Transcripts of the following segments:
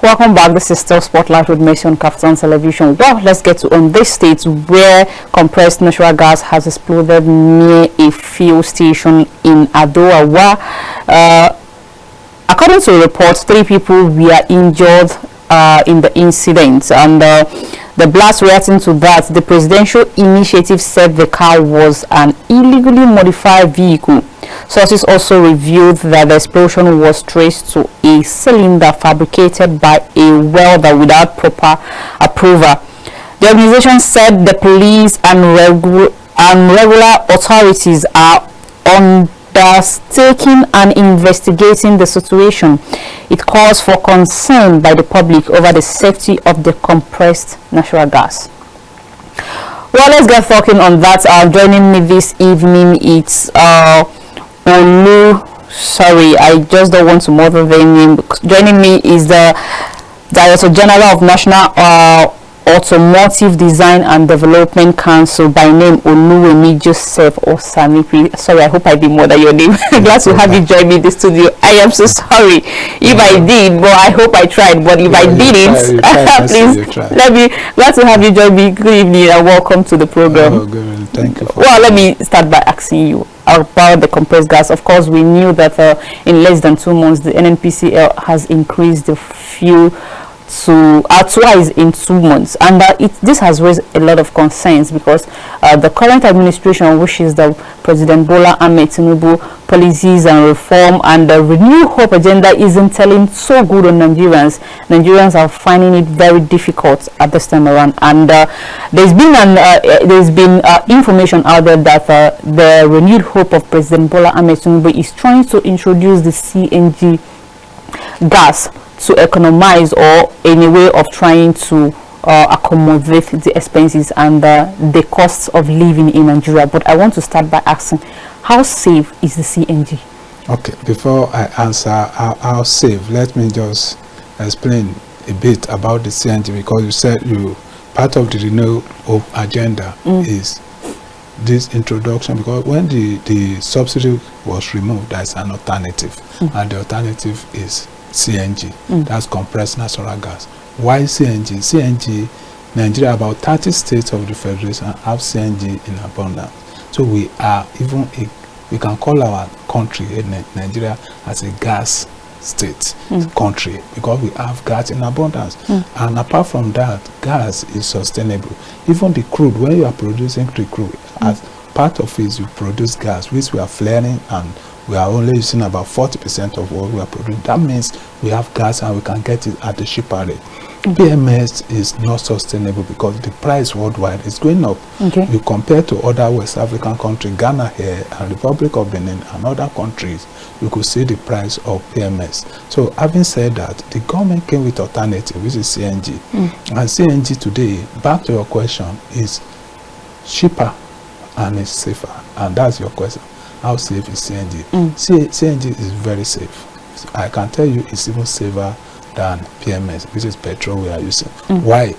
Welcome back. This is still Spotlight with Mercy on Kaftan Television. Well, let's get to on this state where compressed natural gas has exploded near a fuel station in Adoawa. According to reports, 3 people were injured in the incident, and the blast reacting to that, the presidential initiative said the car was an illegally modified vehicle. Sources also revealed that the explosion was traced to a cylinder fabricated by a welder without proper approval. The organization said the police and regular authorities are undertaking and investigating the situation. It calls for concern by the public over the safety of the compressed natural gas. Well, let's get talking on that. Joining me this evening, it's Olu. Sorry, I just don't want to mother the name. Joining me is the Director General of National Automotive Design and Development Council, by name Oluwemi Joseph Osanipi. Sorry, I hope I didn't murder your name. Glad to have you join me in the studio. I am so sorry if I did, but I hope I tried. But if I didn't, please glad to have you join me. Good evening and welcome to the program. Oh, good. Thank you. Well, let me start by asking you about the compressed gas. Of course, we knew that in less than 2 months, the NNPCL has increased the fuel to twice in 2 months, and this has raised a lot of concerns because the current administration, which is the President Bola Ahmed Tinubu policies and reform and the renewed hope agenda, isn't telling so good on Nigerians. Nigerians are finding it very difficult at this time around, and there's been information out there that the renewed hope of President Bola Ahmed Tinubu is trying to introduce the CNG gas to economize, or any way of trying to accommodate the expenses and the costs of living in Nigeria. But I want to start by asking, how safe is the CNG? Okay, before I answer how safe, let me just explain a bit about the CNG, because you said part of the Renew Hope agenda is this introduction, because when the subsidy was removed, there's an alternative, and the alternative is CNG, that's compressed natural gas. Why CNG? CNG, Nigeria, about 30 states of the Federation have CNG in abundance. So we are we can call our country, Nigeria, as a gas state country, because we have gas in abundance. And apart from that, gas is sustainable. Even the crude, when you are producing the crude, as part of it, you produce gas, which we are flaring, and we are only using about 40% of what we are producing. That means we have gas and we can get it at a cheaper rate. PMS is not sustainable because the price worldwide is going up. Okay. You compare to other West African countries, Ghana here, and Republic of Benin, and other countries, you could see the price of PMS. So having said that, the government came with alternative, which is CNG. And CNG today, back to your question, is cheaper and it's safer. And that's your question. How safe is CNG? CNG is very safe. I can tell you it's even safer than PMS, which is petrol we are using. Why?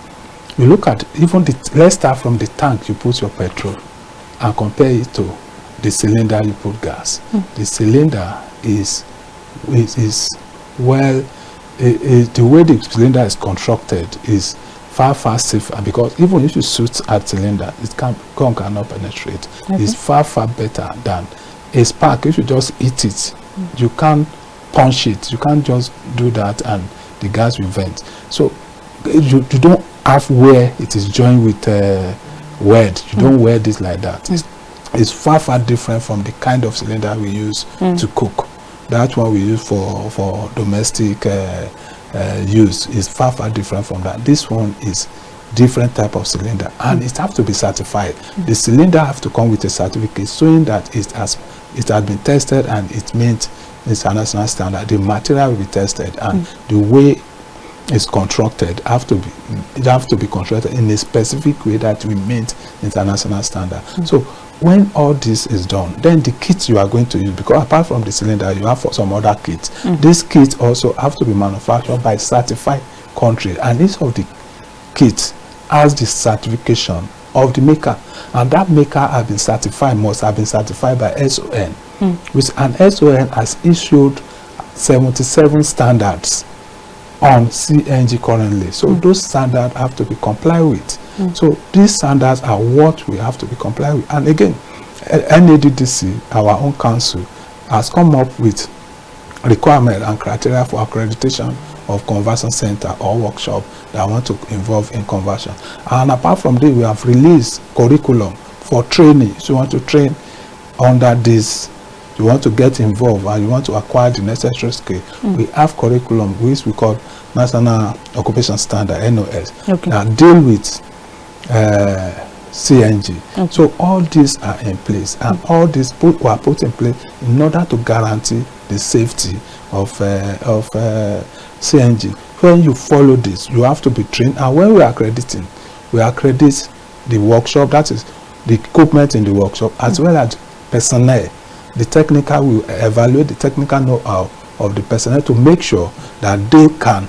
You look at even let's start from the tank you put your petrol and compare it to the cylinder you put gas. The cylinder is well, the way the cylinder is constructed is far safer, because even if you shoot at cylinder, gun cannot penetrate. It's far better than a spark. If you just hit it, you can't punch it. You can't just do that and the gas will vent. So you don't have where it is joined with weld. You don't weld this like that. It's far different from the kind of cylinder we use to cook. That's what we use for domestic use. Is far different from that. This one is different type of cylinder, and it has to be certified. The cylinder have to come with a certificate showing that it has been tested and it meets international standard. The material will be tested, and the way it's constructed have to be constructed in a specific way that will meet international standard. So when all this is done, then the kits you are going to use, because apart from the cylinder, you have some other kits. These kits also have to be manufactured by certified country, and each of the kits has the certification of the maker, and that maker must have been certified by SON, which an SON has issued 77 standards on CNG currently. So those standards have to be complied with. So these standards are what we have to be complied with. And again, NADDC, our own council, has come up with requirement and criteria for accreditation of conversion center or workshop that want to involve in conversion. And apart from this, we have released curriculum for training. So you want to train under this, you want to get involved and you want to acquire the necessary skill. We have curriculum which we call National Occupation Standard, NOS, that deal with CNG. So all these are in place, and all these were put in place in order to guarantee the safety of CNG. When you follow this, you have to be trained, and when we are accrediting, we accredit the workshop, that is the equipment in the workshop, as well as personnel. The technical will evaluate the technical know-how of the personnel to make sure that they can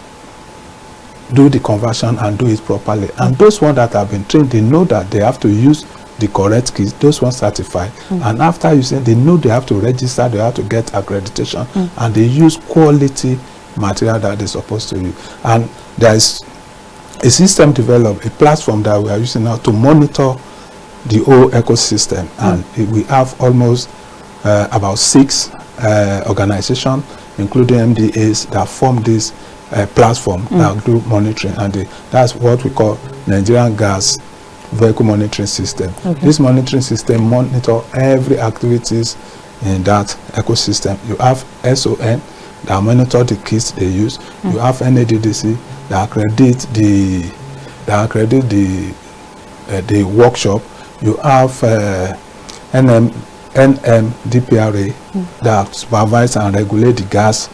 do the conversion and do it properly. And those ones that have been trained, they know that they have to use the correct keys, those ones certified. And after using, they know they have to register, they have to get accreditation, and they use quality material that they're supposed to use. And there is a system developed, a platform that we are using now to monitor the whole ecosystem. And we have almost about 6 organizations, including MDAs, that form this platform that do monitoring, and that's what we call Nigerian Gas Vehicle Monitoring System. This monitoring system monitor every activities in that ecosystem. You have SON that monitor the kits they use. You have NADDC that accredit the workshop. You have NMDPRA that supervise and regulate the gas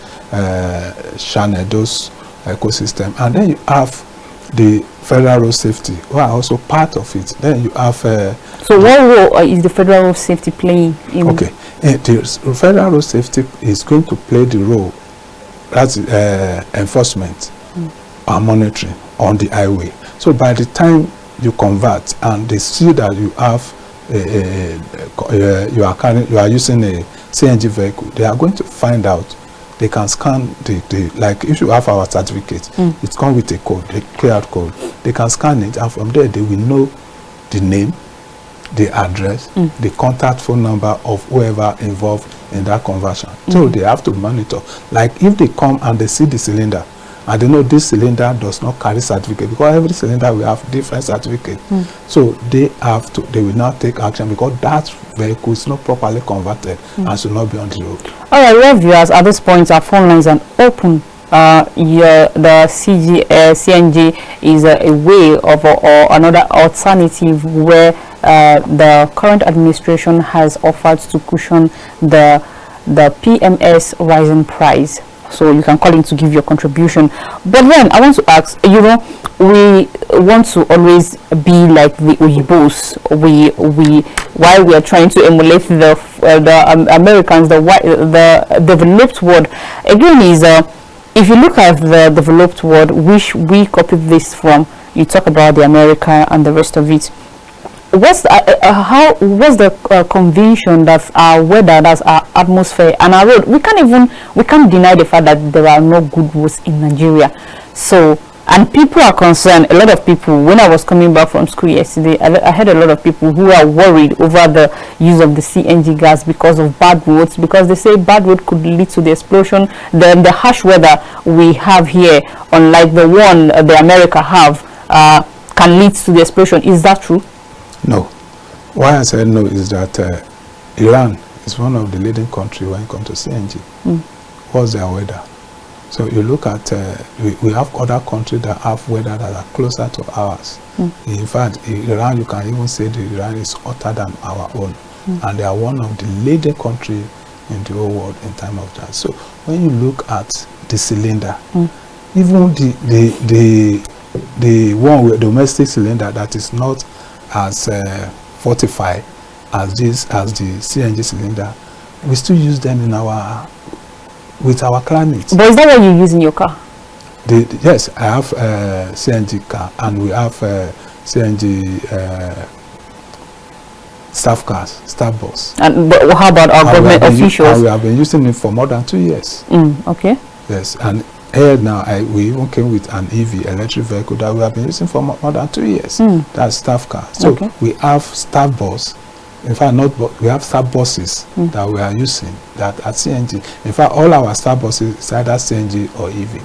channel, those ecosystem. And then you have the Federal Road Safety, who are also part of it. Then you have so what role is the Federal Road Safety playing in? The Federal Road Safety is going to play the role as enforcement and monitoring on the highway. So by the time you convert and they see that you have you are using a CNG vehicle, they are going to find out. They can scan the like if you have our certificate, it comes with a code, a QR code. They can scan it, and from there they will know the name, the address, the contact phone number of whoever involved in that conversion. So they have to monitor. Like if they come and they see the cylinder, and they know this cylinder does not carry certificate, because every cylinder will have different certificate. So they will not take action because that vehicle is not properly converted and should not be on the road. All right, well, viewers, at this point our phone lines are open. The CNG is a way of or another alternative where the current administration has offered to cushion the PMS rising price. So you can call in to give your contribution. But then I want to ask, we want to always be like the Oyibos. While we are trying to emulate the Americans, the developed world. Again, is if you look at the developed world, which we copied this from, you talk about the America and the rest of it. What's the convention that our weather, that's our atmosphere and our road? We can't deny the fact that there are no good roads in Nigeria. So, and people are concerned. A lot of people, when I was coming back from school yesterday, I had a lot of people who are worried over the use of the CNG gas because of bad roads, because they say bad road could lead to the explosion. Then the harsh weather we have here, unlike the one the America have, can lead to the explosion. Is that true? No. Why I said no is that Iran is one of the leading countries when it comes to CNG. What's their weather? So you look at, we have other countries that have weather that are closer to ours. In fact, Iran, you can even say that Iran is hotter than our own. And they are one of the leading countries in the whole world in time of that. So when you look at the cylinder, even the one with domestic cylinder that is not as fortified as the CNG cylinder, we still use them with our climate. But is that what you use in your car? Yes, I have CNG car, and we have CNG staff cars, staff bus. And but how about our government officials? We have been using it for more than 2 years. Okay. Yes, and here now, we even came with an EV, electric vehicle, that we have been using for more than 2 years. That's staff car. So we have staff bus. In fact, we have staff buses that we are using that are CNG. In fact, all our staff buses is either CNG or EV.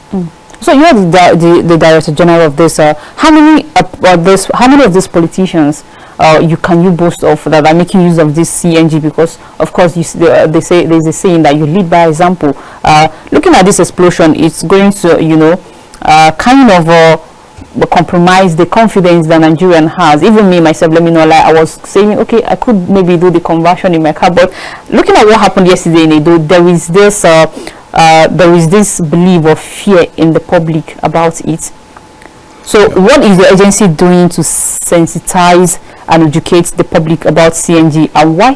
So you are the Director General of this. How many of these politicians can you boast of that are making use of this CNG? Because of course they say there's a saying that you lead by example. Looking at this explosion, it's going to kind of compromise the confidence that Nigerian has. Even me myself, let me know, like I was saying, okay, I could maybe do the conversion in my car, but looking at what happened yesterday in Edo, there is this belief of fear in the public about it. So what is the agency doing to sensitize and educate the public about CNG, and why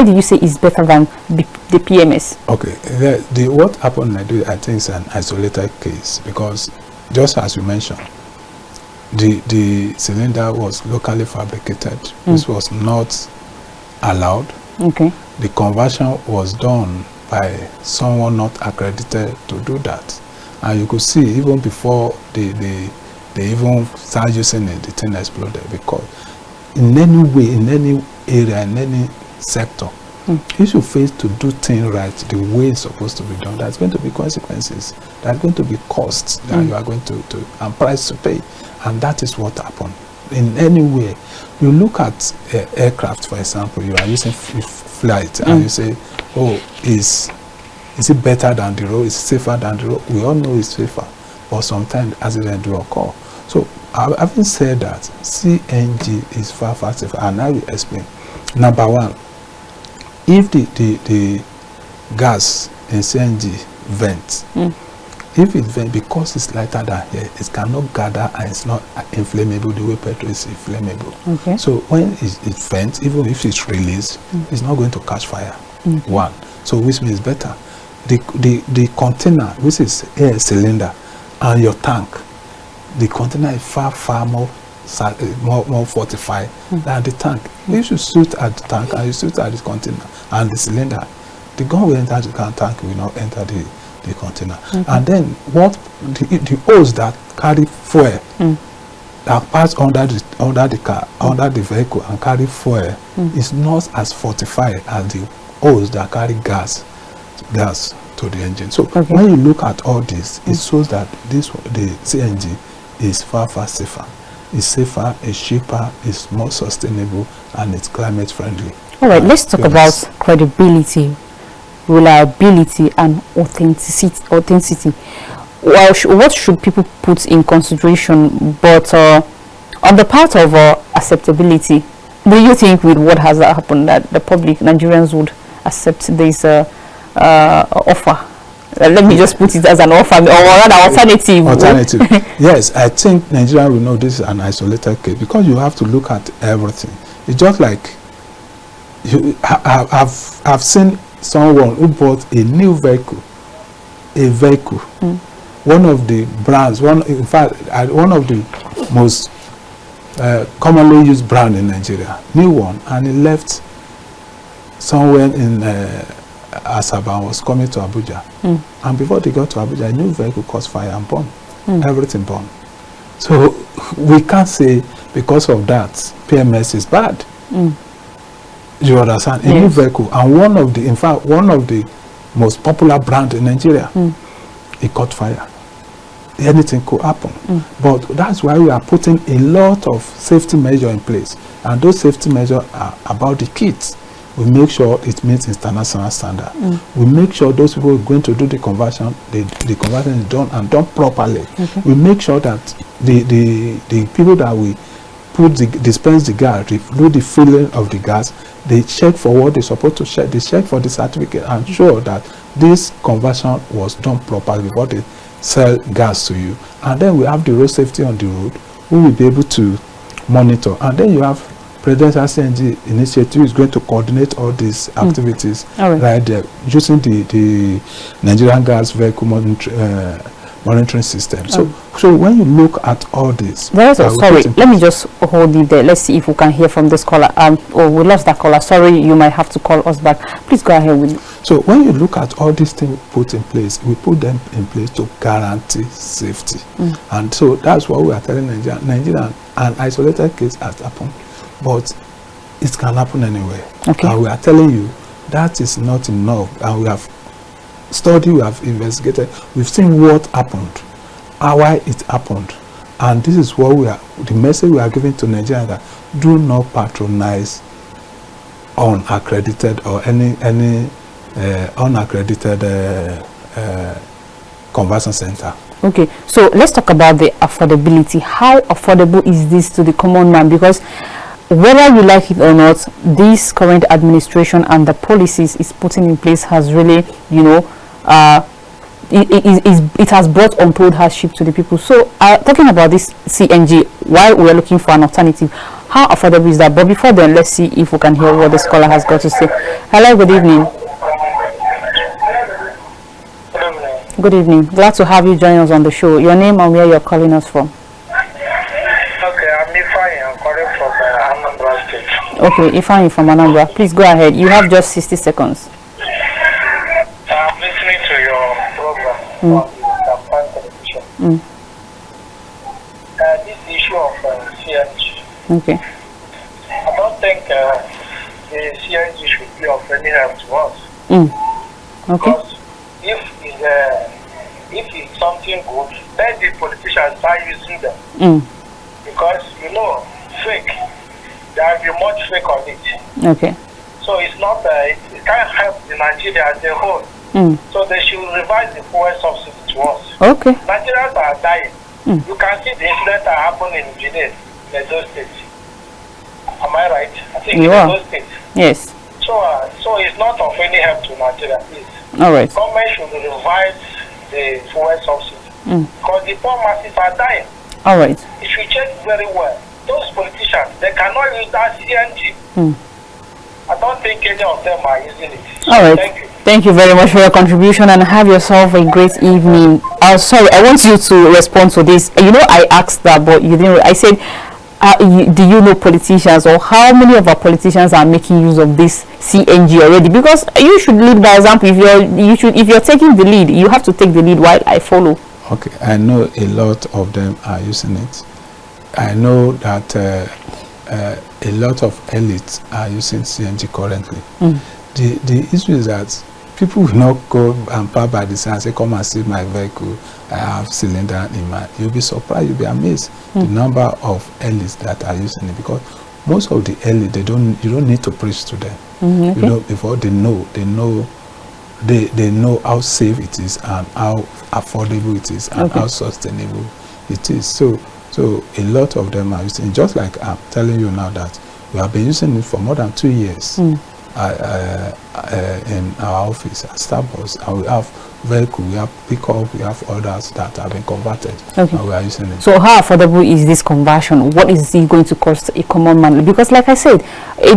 do you say it's better than the PMS? Okay, what happened I think is an isolated case, because just as you mentioned, the cylinder was locally fabricated. This was not allowed. Okay. The conversion was done by someone not accredited to do that, and you could see even before they even started using it, the thing exploded. Because in any way, in any area, in any sector, if you fail to do things right the way it's supposed to be done, there's going to be consequences. There's going to be costs that you are going to and price to pay, and that is what happened. In any way, you look at aircraft, for example, you are using flight, and you say, oh, is it better than the road? Is it safer than the road? We all know it's safer, but sometimes accidents do occur. So, having said that, CNG is far safer, and I will explain. Number one, if the gas in CNG vents, if it vents, because it's lighter than air, it cannot gather and it's not inflammable the way petrol is inflammable. Okay. So when it vents, even if it's released, it's not going to catch fire. One. So which means better. The container, which is air cylinder, and your tank, the container is far more fortified than the tank. If you shoot at the tank and you shoot at the container and the cylinder, the gun will enter the tank, will not enter the container. And then what the hose that carry fuel that pass under the car, under the vehicle and carry fuel is not as fortified as the hose that carry gas to the engine. So when you look at all this, it shows that the CNG is far safer. It's safer, it's cheaper, it's more sustainable, and it's climate friendly. All right, let's talk about credibility, reliability, and authenticity. Well, what should people put in consideration? But on the part of acceptability, do you think with what has happened that the public, Nigerians, would accept this offer? Let me just put it as an offer, or rather alternative. Yes, I think Nigeria will know this is an isolated case, because you have to look at everything. It's just like I've seen someone who bought a new vehicle, one of the brands, in fact one of the most commonly used brand in Nigeria, new one, and he left somewhere in Asaba, was coming to Abuja, and before they got to Abuja, a new vehicle caught fire and burned. Everything burned. So we can't say because of that PMS is bad. You understand? A new vehicle, and one of the most popular brand in Nigeria, it caught fire. Anything could happen. But that's why we are putting a lot of safety measures in place, and those safety measures are about the kits. We make sure it meets international standard. We make sure those people who are going to do the conversion, the conversion is done and done properly. We make sure that the people that we dispense the gas, do the filling of the gas, they check for what they're supposed to check. They check for the certificate and sure that this conversion was done properly before they sell gas to you. And then we have the road safety on the road, who will be able to monitor. And then you have Presidential CNG initiative is going to coordinate all these activities right there, using the Nigerian gas vehicle monitoring system. So when you look at all this, sorry, let me just hold you there. Let's see if we can hear from this caller. We lost that caller. Sorry, you might have to call us back. Please go ahead with So when you look at all these things put in place, we put them in place to guarantee safety. And so that's what we are telling Nigeria. An isolated case has happened, but it can happen anywhere. Okay. And we are telling you that is not enough. And we have studied, we have investigated, we've seen what happened, why it happened. And this is what we are, the message we are giving to Nigeria, that do not patronize unaccredited or any unaccredited conversion center. Okay, so let's talk about the affordability. How affordable is this to the common man? Because whether you like it or not, this current administration and the policies it's putting in place has really, you know, it has brought untold hardship to the people. So talking about this CNG, why we're looking for an alternative, how affordable is that? But before then, let's see if we can hear what the scholar has got to say. Hello, good evening. Good evening. Glad to have you join us on the show. Your name and where you're calling us from. Okay, I'm Ifeanyi. I'm calling from Anambra State. Okay, Ifeanyi from Anambra. Please go ahead. You have just 60 seconds. I'm listening to your program on the campaign television. This issue of CNG. Okay. I don't think the CNG should be of any help to us. Okay. Because if it's something good, then the politicians start using them. Because, you know, fake, there will be much fake on it. Okay. So it's not, it can't help the Nigeria as a whole. So they should revise the fuel subsidy to us. Okay. Nigerians are dying. You can see the incident that happened in Benin, in those states. Am I right? I think you in are. those states. Yes. So it's not of any help to Nigeria, please. All right. Government should revise the fuel subsidy. Because the poor masses are dying. All right. It should check very well. Those politicians, they cannot use that CNG. I don't think any of them are using it. So all right. Thank you. Thank you very much for your contribution and have yourself a great evening. Sorry, I want you to respond to this. You know, I asked that, but you didn't. I said, do you know politicians, or how many of our politicians are making use of this CNG already? Because you should lead by example. If you're taking the lead, you have to take the lead while I follow. Okay, I know a lot of them are using it. I know that a lot of elites are using CNG currently. The issue is that people will not go and park by the side and say, come and see my vehicle, I have cylinder in my. You'll be surprised, you'll be amazed the number of elites that are using it, because most of the elites, you don't need to preach to them. Okay. You know, before they know how safe it is and how affordable it is and how sustainable it is. So a lot of them are using it. Just like I'm telling you now that we have been using it for more than 2 years. In our office at Starbucks, and we have vehicle, we have pickup, we have others that have been converted, and we are using it. So how affordable is this conversion? What is it going to cost a common man? Because like I said,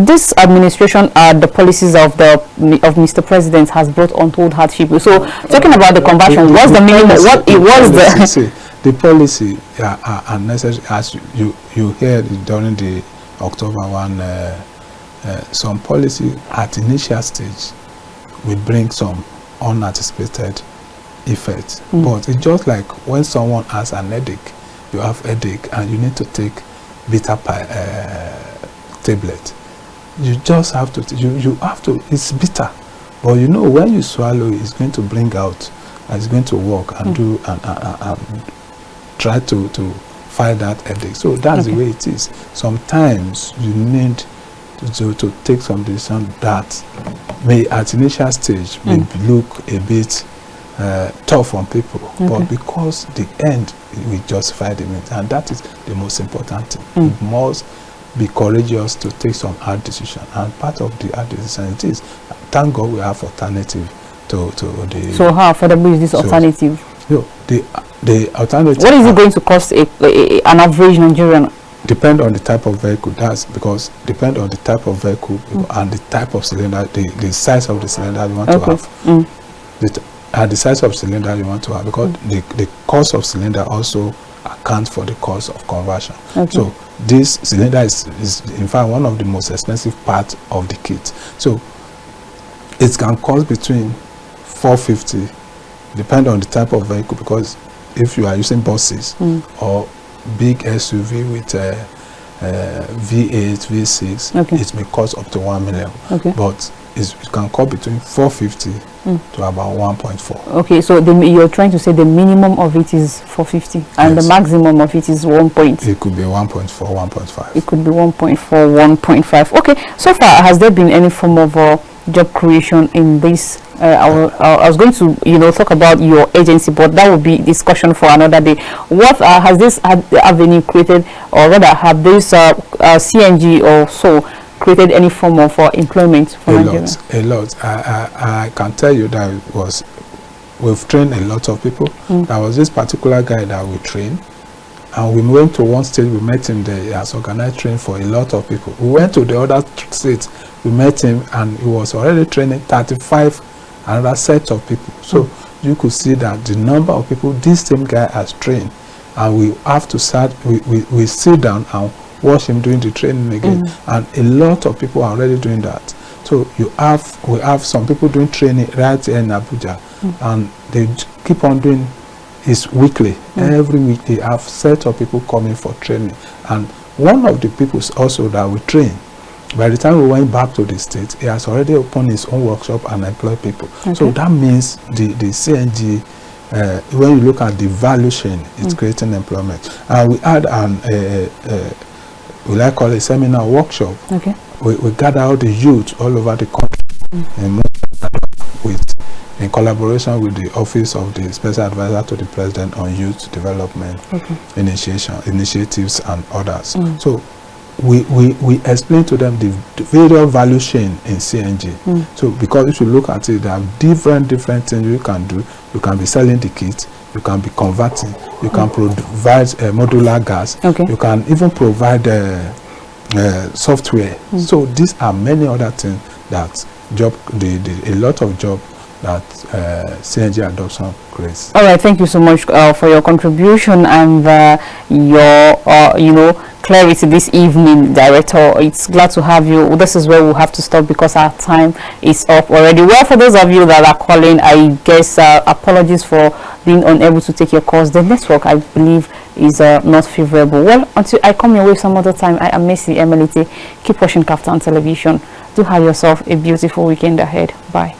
this administration, the policies of Mr. President has brought untold hardship. So talking about the conversion, what's the minimum? What it was the policy are unnecessary, as you heard during the October 1. Some policy at initial stage will bring some unanticipated effects. But it's just like when someone has an headache, you have headache and you need to take bitter tablet. You just have to, you have to, it's bitter. But you know, when you swallow it, it's going to bring out, and it's going to work and do and try to fight that headache. So that's the way it is. Sometimes you need to take some decision that may at initial stage may look a bit tough on people, but because the end will justify the means, and that is the most important thing. You must be courageous to take some hard decision, and part of the hard decision it is, thank God we have alternative to the. So how affordable is this alternative? The alternative. What is it going to cost an average Nigerian? Depend on the type of vehicle. That's because depend on the type of vehicle and the type of cylinder, the size of the cylinder you want to have. The size of cylinder you want to have, because the cost of cylinder also accounts for the cost of conversion. So this cylinder is in fact one of the most expensive parts of the kit. So it can cost between 450, depending on the type of vehicle, because if you are using buses or big SUV with V8, V6, Okay. it may cost up to 1 million. Okay. But it can cost between 450 to about 1.4. Okay, so you're trying to say the minimum of it is 450 and Yes. the maximum of it is 1 point. It could be 1.4, 1.5. It could be 1.4, 1.5. Okay, so far, has there been any form of job creation in this? I was going to, talk about your agency, but that will be discussion for another day. What has this avenue created, or rather, have this CNG or so created any form of employment for Nigeria? A lot. I can tell you that we've trained a lot of people. There was this particular guy that we trained, and we went to one state, we met him there. He has organized training for a lot of people. We went to the other state, we met him, and he was already training 35 another set of people. So you could see that the number of people this same guy has trained, and we have to start, we sit down and watch him doing the training again. And a lot of people are already doing that. So we have some people doing training right here in Abuja, and they keep on doing is weekly. Every week they have set of people coming for training. And one of the people also that we train, by the time we went back to the state, he has already opened his own workshop and employed people. Okay. So that means the CNG, when you look at the value chain, it's creating employment. And we had we call it a seminar workshop. Okay. We gather all the youth all over the country in collaboration with the Office of the Special Advisor to the President on Youth Development initiatives and others. So we explain to them the various value chain in CNG. So because if you look at it, there are different things you can do. You can be selling the kit, you can be converting, you can provide modular gas, you can even provide software. So these are many other things that a lot of job that CNG adoption creates. All right, thank you so much for your contribution and your clarity this evening, Director. It's glad to have you. This is where we'll have to stop because our time is up already. Well, for those of you that are calling, I guess apologies for being unable to take your calls. The network, I believe, is not favorable. Well, until I come your way some other time, I am Messi Emelite. Keep watching Kaftan Television. Do have yourself a beautiful weekend ahead. Bye.